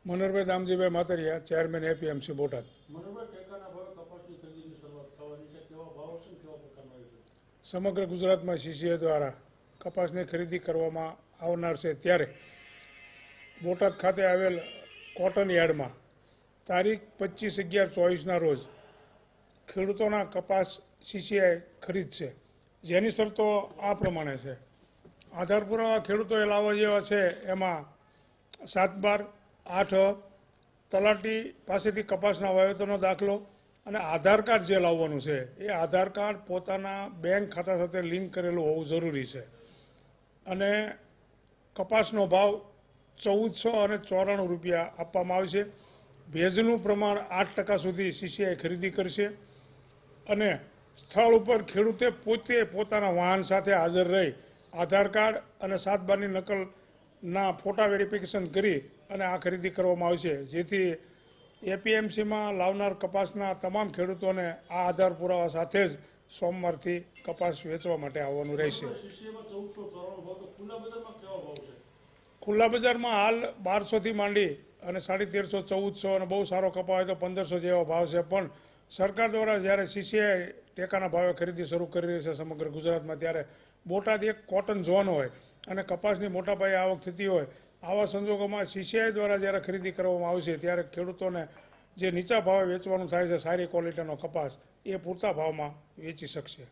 Manoharbhai Damjibhai Matariya, chairman APMC Botad. Manoharbhai, ટેકાના ભાવે કપાસની ખરીદીની શરૂઆત થવાની છે, કેવા ભાવ હશે ને કેવા પ્રકારના હશે? સમગ્ર ગુજરાતમાં સીસીઆઈ દ્વારા કપાસની ખરીદી કરવામાં આવનાર છે, ત્યારે બોટાદ ખાતે આવેલ કોટન યાર્ડમાં તારીખ 25/11/24ના રોજ ખેડૂતોના કપાસ સીસીઆઈ ખરીદશે, જેની શરતો આ પ્રમાણે છે. આધાર પુરાવા ખેડૂતોએ લાવવા જેવા છે, એમાં 7/12/8 તલાટી પાસેથી કપાસના વાવેતરનો દાખલો અને આધાર કાર્ડ જે લાવવાનું છે એ આધાર કાર્ડ પોતાના બેંક ખાતા સાથે લિંક કરેલું હોવું જરૂરી છે. અને કપાસનો ભાવ 1494 રૂપિયા આપવામાં આવશે. ભેજનું પ્રમાણ 8% સુધી સીસીઆઈ ખરીદી કરશે અને સ્થળ ઉપર ખેડૂતે પોતે પોતાના વાહન સાથે હાજર રહી આધાર કાર્ડ અને 7/12ની નકલના ફોટા વેરિફિકેશન કરી અને આ ખરીદી કરવામાં આવશે, જેથી એપીએમસીમાં લાવનાર કપાસના તમામ ખેડૂતોને આ આધાર પુરાવા સાથે જ સોમવારથી કપાસ વેચવા માટે આવવાનું રહેશે. ખુલ્લા બજારમાં હાલ 1200થી માંડી અને 1350, 1400 અને બહુ સારો કપા હોય તો 1500 જેવા ભાવ છે. પણ સરકાર દ્વારા જ્યારે સીસીઆઈ ટેકાના ભાવે ખરીદી શરૂ કરી રહી છે સમગ્ર ગુજરાતમાં, ત્યારે બોટાદ એક કોટન ઝોન હોય અને કપાસની મોટા પાયે આવક થતી હોય, આવા સંજોગોમાં સીસીઆઈ દ્વારા જ્યારે ખરીદી કરવામાં આવશે ત્યારે ખેડૂતોને જે નીચા ભાવે વેચવાનું થાય છે સારી ક્વોલિટીનો કપાસ, એ પૂરતા ભાવમાં વેચી શકશે.